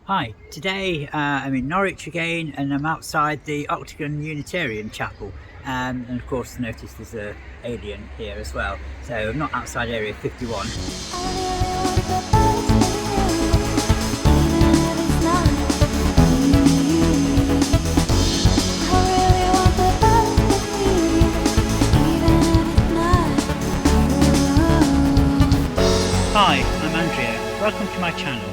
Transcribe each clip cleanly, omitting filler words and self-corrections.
Hi, today I'm in Norwich again and I'm outside the Octagon Unitarian Chapel, and of course notice there's an alien here as well, so I'm not outside area 51. Hi, I'm Andrea, welcome to my channel.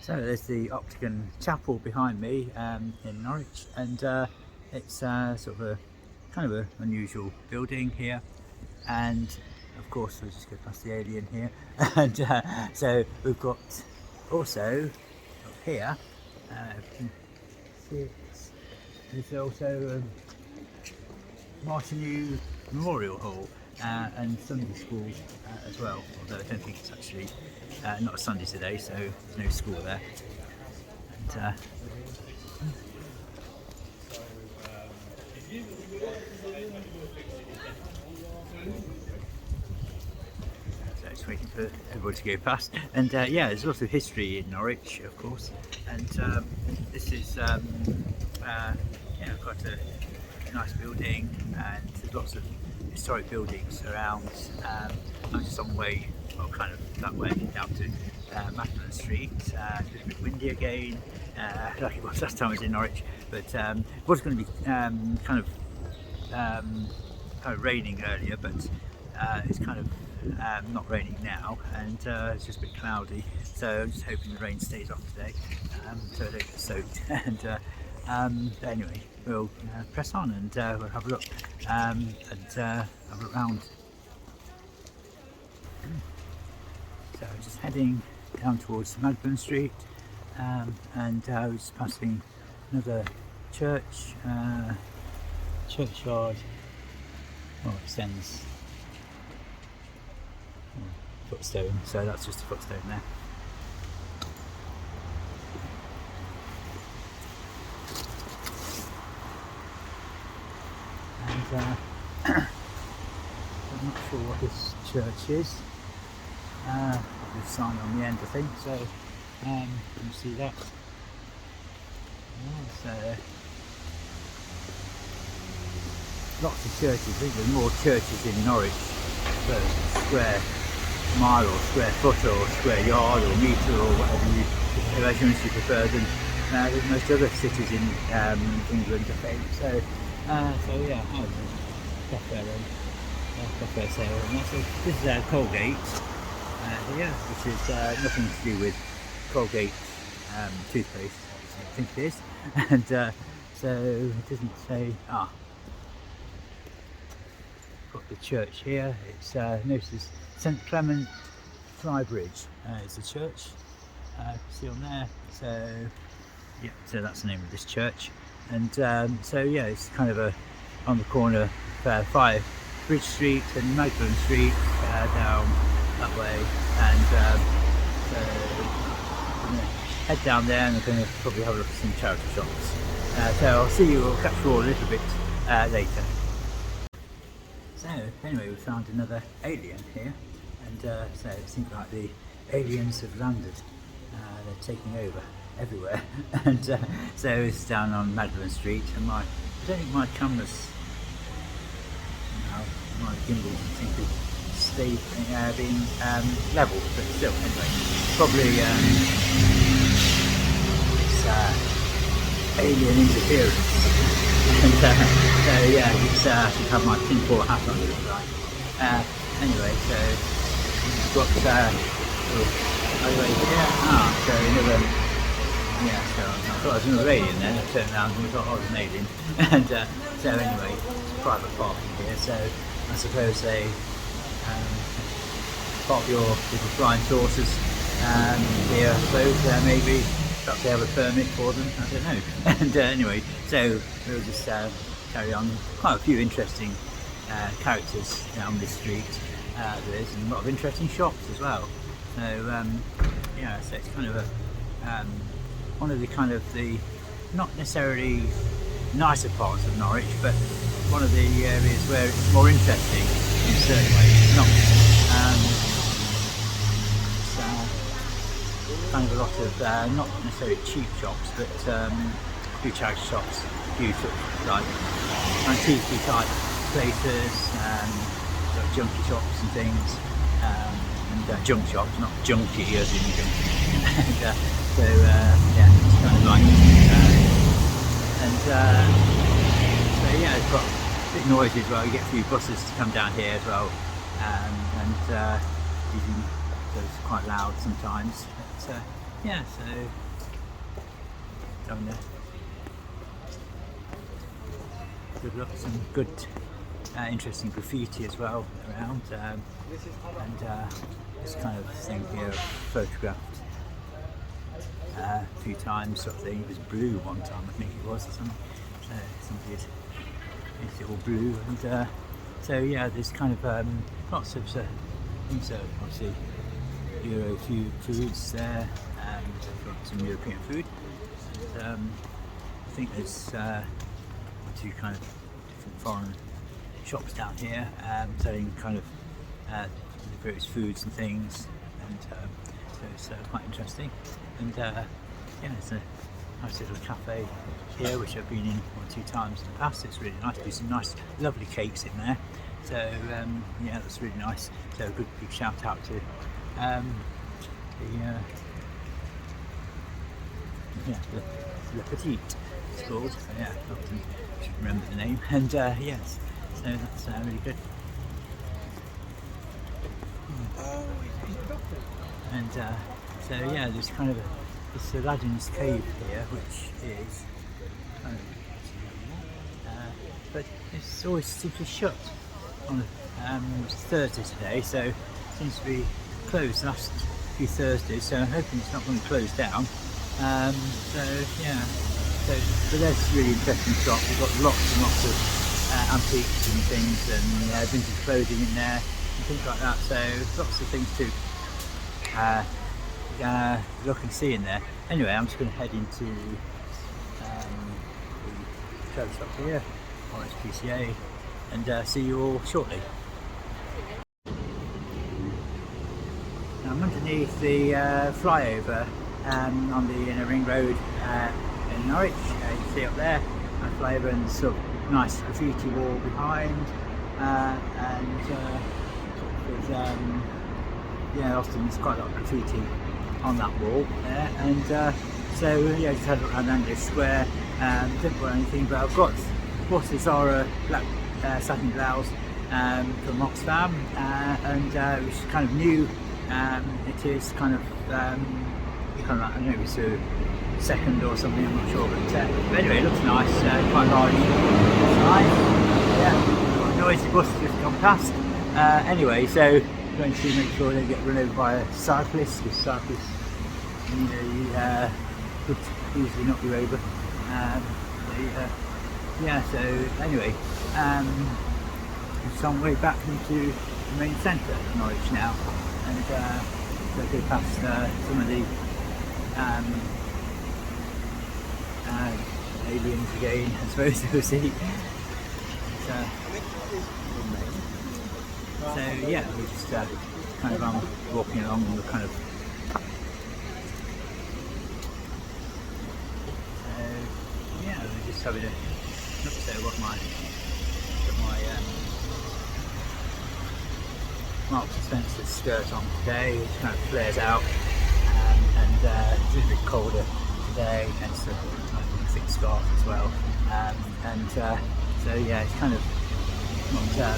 So there's the Octagon Chapel behind me in Norwich, and it's sort of a kind of an unusual building here, and of course we'll just go past the alien here and so we've got also up here, if you can see it, there's also Martineau Memorial Hall and Sunday School as well, although I don't think it's actually not a Sunday today, so there's no school there. And, so just waiting for everybody to go past. And yeah, there's lots of history in Norwich, of course, and this is yeah, quite a nice building, and there's lots of historic buildings around. I'm just on the way, well, kind of that way down to Magdalen Street. A little bit windy again, like it was last time I was in Norwich, but it was going to be kind of raining earlier, but it's kind of not raining now, and it's just a bit cloudy, so I'm just hoping the rain stays off today, so I don't get soaked. And anyway, we'll press on and we'll have a look and have a look round. So just heading down towards Magdalen Street, and we're just passing another church, churchyard. Oh, it extends footstone, so that's just a footstone there. I'm not sure what this church is. There's a sign on the end, I think, so you can see that. So lots of churches. I think there's more churches in Norwich per square mile or square foot or square yard or metre or whatever measurements you prefer than most other cities in England, I think. So yeah, cafe sale. And so this is Colgate here, which is nothing to do with Colgate toothpaste, I think it is. And so it doesn't say. Got the church here. It's notices St Clement Flybridge is the church. You can see on there. So yeah, so that's the name of this church. And so yeah, it's kind of on the corner of 5 Bridge Street and Magdalen Street, down that way, and so I'm going to head down there and I'm going to probably have a look at some charity shops. So I'll see you, I'll catch you all a little bit later. So anyway, we found another alien here, and so it seems like the aliens have landed. They're taking over everywhere, and so it's down on Magdalen Street, and I don't think my camera's, my gimbal seems to stay being level, but still, anyway, probably it's alien interference. And so yeah, it's I should have my tinfoil hat on, right? Anyway, so we've got anyway here. So another. Yeah, so I thought there was another alien then. I turned around and we thought, oh, there's an alien. And so anyway, it's private parking here, so I suppose they park your little flying saucers here, I suppose, maybe. Perhaps they have a permit for them, I don't know. And anyway, so we'll just carry on. Quite a few interesting characters down this street there is, and a lot of interesting shops as well. So yeah, so it's kind of a one of the kind of the not necessarily nicer parts of Norwich, but one of the areas where it's more interesting in certain ways. Not lot of not necessarily cheap shops, but a few charity shops, a few sort of like antique type places, sort of junky shops and things, and junk shops, not junky as in junky. And, so yeah, it's kind of like, so yeah, it's got a bit noisy as well. You get a few buses to come down here as well, and using, so it's quite loud sometimes. But yeah, so down there. Good look, some good, interesting graffiti as well around, and this kind of thing here photographed a few times, sort of thing. It was blue one time, I think it was, or something. So somebody had made it all blue, and so yeah, there's kind of lots of things. So obviously Euro foods there, and they've got some European food. And, I think there's two kind of different foreign shops down here, selling kind of various foods and things, and so it's quite interesting. And yeah, it's a nice little cafe here, which I've been in 1 or 2 times in the past. It's really nice. Do some nice, lovely cakes in there. So yeah, that's really nice. So a good big shout out to Le Petit, it's called. Yeah, I often should remember the name. And yes, so that's really good. And so yeah, there's kind of this Aladdin's cave here, which is kind of, but it's always simply shut on it's Thursday today, so it seems to be closed the last few Thursdays, so I'm hoping it's not going to close down. So yeah, so but that's a really interesting shop. We've got lots and lots of antiques and things, and vintage clothing in there and things like that, so lots of things to look and see in there. Anyway, I'm just going to head into the trailer shop here, Norwich PCA, and see you all shortly. Now I'm underneath the flyover on the inner ring road in Norwich. You can see up there, I fly over, and sort of nice graffiti wall behind, and yeah, often there's quite a lot of graffiti on that wall there, and so yeah, just had a look around English Square. Didn't buy anything, but I've got what is our black satin blouse from Oxfam, and which is kind of new. It is kind of like, I don't know if it's a second or something, I'm not sure, but anyway, it looks nice, quite large size. Yeah, noisy bus just gone past. Anyway, so going to make sure they get run over by a cyclist, because cyclists, you know, could easily knock you over. Yeah, so anyway, it's on way back into the main centre of Norwich now, and so go past some of the aliens again, I suppose you'll see. So yeah, we're just kind of walking along, and we're kind of yeah, we're just having a look. So I've got my Marks and Spencer skirt on today, which kind of flares out, and it's a little bit colder today, and so a thick scarf as well, and so yeah, it's kind of not a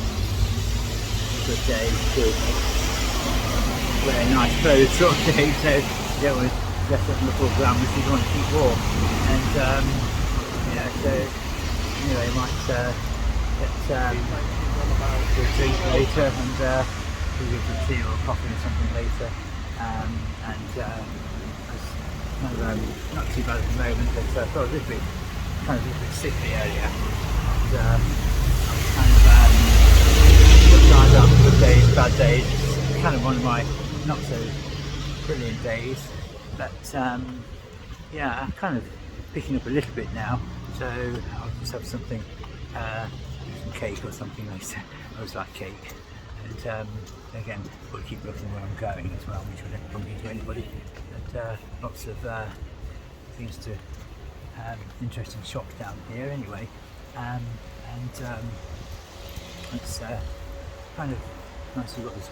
good day to wear nice clothes sort of day, so you don't want to dress up in the full glamorous, you want to keep warm, and yeah, so anyway, I might get a drink later, and maybe a tea or coffee or something later, and it's kind of, not too bad at the moment, but I thought a little bit sickly earlier, and I was kind of sometimes after good days, bad days. It's kind of one of my not so brilliant days, but yeah, I'm kind of picking up a little bit now, so I'll just have something, some cake or something later. I always like cake, and again, got to keep looking where I'm going as well, which I don't bump into anybody. But lots of things to interesting shops down here anyway, and it's kind of nice. You've got this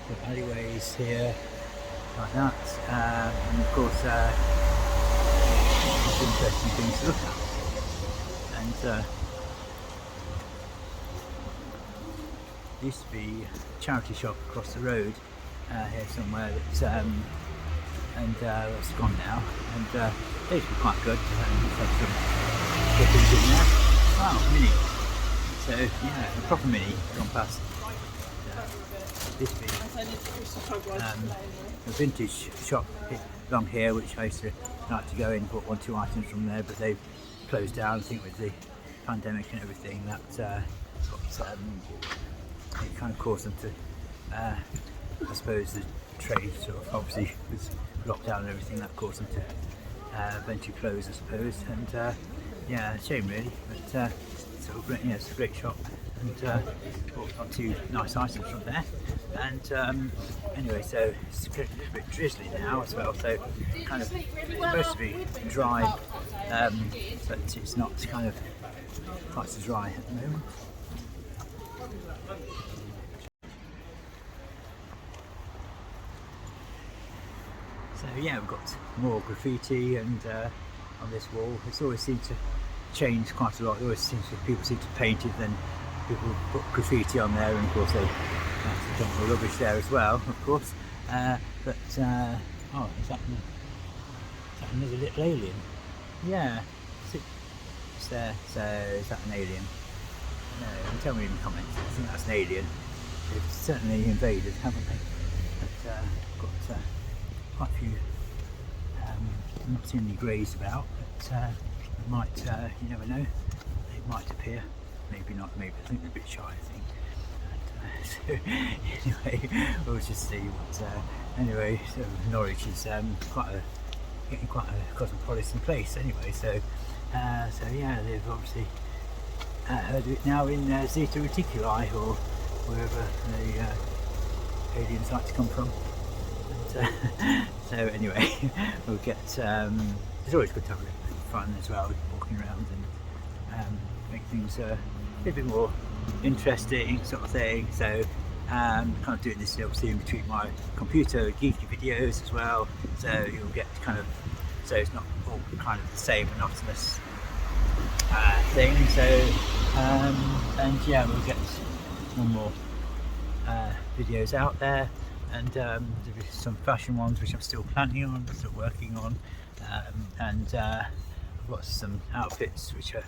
little alleyways here like that, and of course lots of interesting things to look at. And there used to be a charity shop across the road here somewhere that and that's gone now, and they used to be quite good. Had some good things in there. Wow, mini. So yeah, a proper mini gone past. This being a vintage shop along here, which I used to like to go in, bought 1 or 2 items from there, but they've closed down. I think with the pandemic and everything, that it kind of caused them to, I suppose, the trade sort of obviously with lockdown and everything, that caused them to eventually close, I suppose. And yeah, shame really, but sort of great, yeah, it's a great shop, and bought 2 nice items from there. And anyway, so it's a little bit drizzly now as well, so kind of supposed to be dry, but it's not kind of quite so dry at the moment. So yeah, we've got more graffiti, and on this wall it's always seemed to change quite a lot. It always seems to, people seem to paint it, then people put graffiti on there, and of course they have to dump the rubbish there as well, of course. But oh, is that another little alien? Yeah, it's there. So is that an alien? No, tell me in the comments. I think that's an alien. They've certainly invaded, haven't they? But got quite a few, not seen any greys about, but they might, you never know, they might appear. Maybe not, maybe. I think they're a bit shy, I think. And, so anyway, we'll just see what. Anyway, so Norwich is getting quite a cosmopolitan place. Anyway, so so yeah, they've obviously heard of it now in Zeta Reticuli, or wherever the aliens like to come from. And, so anyway, we'll get. It's always good to have a bit of fun as well, walking around and make things a bit more interesting, sort of thing. So kind of doing this obviously in between my computer geeky videos as well, so you'll get kind of, so it's not all kind of the same monotonous thing. So and yeah, we'll get more videos out there, and there'll be some fashion ones which I'm still planning on, still working on, and I've got some outfits which are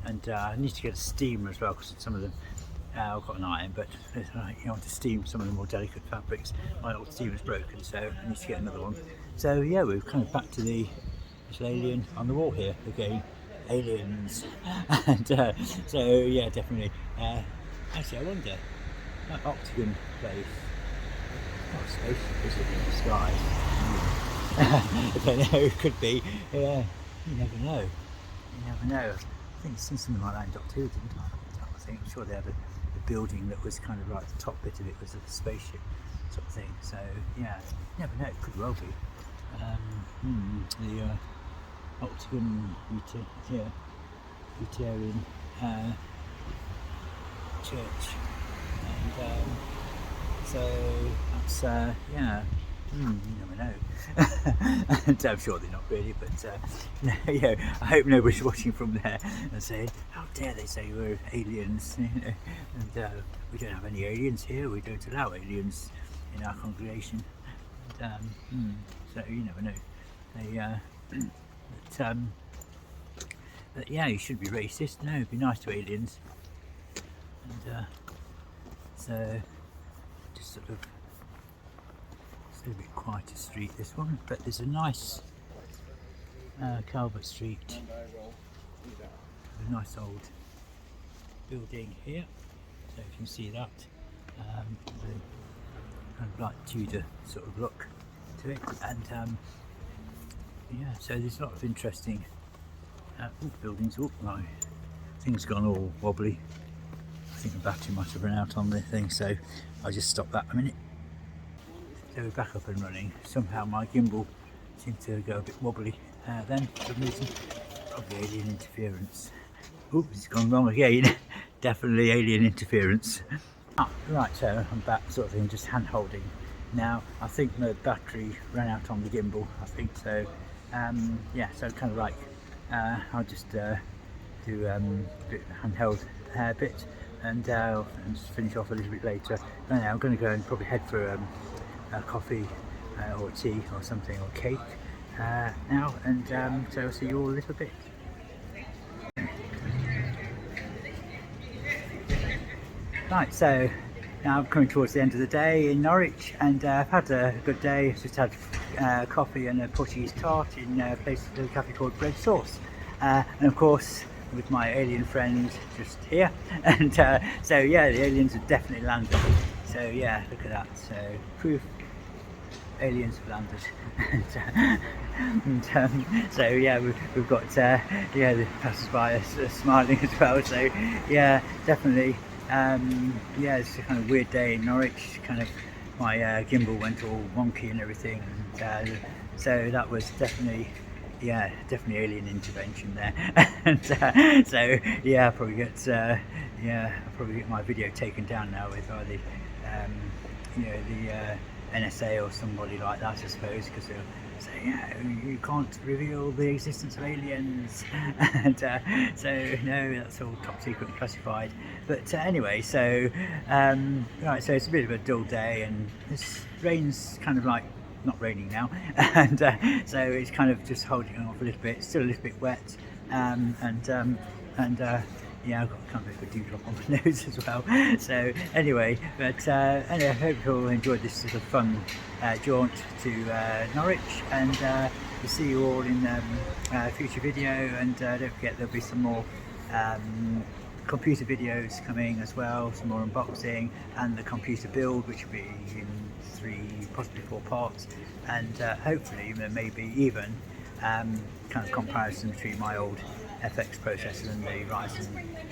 and I need to get a steamer as well, because some of them I've got an iron, but you want to steam some of the more delicate fabrics. My old steamer's broken, so I need to get another one. So yeah, we're kind of back to the little alien on the wall here again. Aliens. And so yeah, definitely. Actually, I wonder, that octagon place, what spaceship is it in the sky? I don't know, it could be. Yeah, you never know. You never know. I think I've seen something like that in Doctor Who, didn't I? I think, I'm sure they had a building that was kind of like the top bit of it was a spaceship sort of thing. So yeah, you never know, it could well be. The octagon Unitarian church, and so that's yeah. You never know. And I'm sure they're not really, but yeah, I hope nobody's watching from there and saying, how dare they say we're aliens, you know? And we don't have any aliens here, we don't allow aliens in our congregation. And, so you never know. They, but yeah, you shouldn't be racist, no, be nice to aliens. And so just sort of, a bit quieter street, this one, but there's a nice Calvert Street, a nice old building here, so if you can see that, kind of like Tudor sort of look to it, and yeah, so there's a lot of interesting buildings. Oh, my thing's gone all wobbly. I think the battery might have run out on the thing, so I'll just stop that a minute. So we're back up and running. Somehow my gimbal seemed to go a bit wobbly then for some reason. Probably alien interference. Oops, it's gone wrong again. Definitely alien interference. Right, so I'm back sort of thing, just hand holding. Now I think the battery ran out on the gimbal, I think so. Yeah, so kind of like I'll just do handheld bit and just finish off a little bit later. And now I'm going to go and probably head for a coffee or tea or something, or cake now, and so I'll see you all a little bit. Right, so now I'm coming towards the end of the day in Norwich, and I've had a good day. I've just had coffee and a Portuguese tart in a cafe called Bread Sauce, and of course with my alien friend just here. And so yeah, the aliens have definitely landed. So yeah, look at that. So proof aliens have landed. and so yeah, we've got yeah, the passers-by are smiling as well. So yeah, definitely. Yeah, it's a kind of weird day in Norwich. Kind of my gimbal went all wonky and everything, and so that was definitely, yeah, definitely alien intervention there. And so yeah, I'll probably get my video taken down now with either you know, the NSA or somebody like that, I suppose, because they'll say, yeah, you can't reveal the existence of aliens. And so no, that's all top secret and classified. But anyway, so right, so it's a bit of a dull day, and this rain's kind of like not raining now, and so it's kind of just holding off a little bit. It's still a little bit wet, and yeah, I've got kind of a dewdrop on my nose as well. So anyway, but anyway, I hope you all enjoyed this sort of fun jaunt to Norwich, and we'll see you all in a future video. And don't forget, there'll be some more computer videos coming as well, some more unboxing, and the computer build, which will be in 3, possibly 4 parts, and hopefully maybe even kind of comparison between my old FX processor and the Ryzen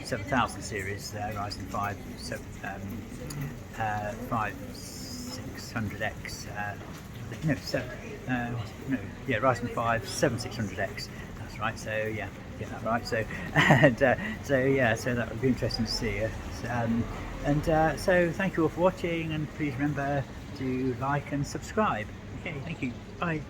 7000 series, Ryzen 5 5600X, yeah, Ryzen 5 7600X, that's right. So yeah, get that right. So and so yeah, so that would be interesting to see. So thank you all for watching, and please remember to like and subscribe. Okay, thank you, bye.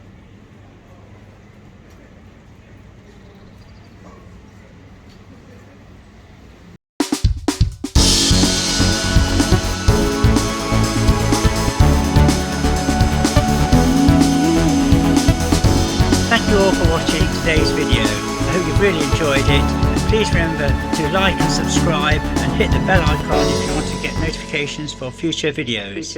Thank you all for watching today's video. I hope you've really enjoyed it, and please remember to like and subscribe and hit the bell icon if you want to get notifications for future videos.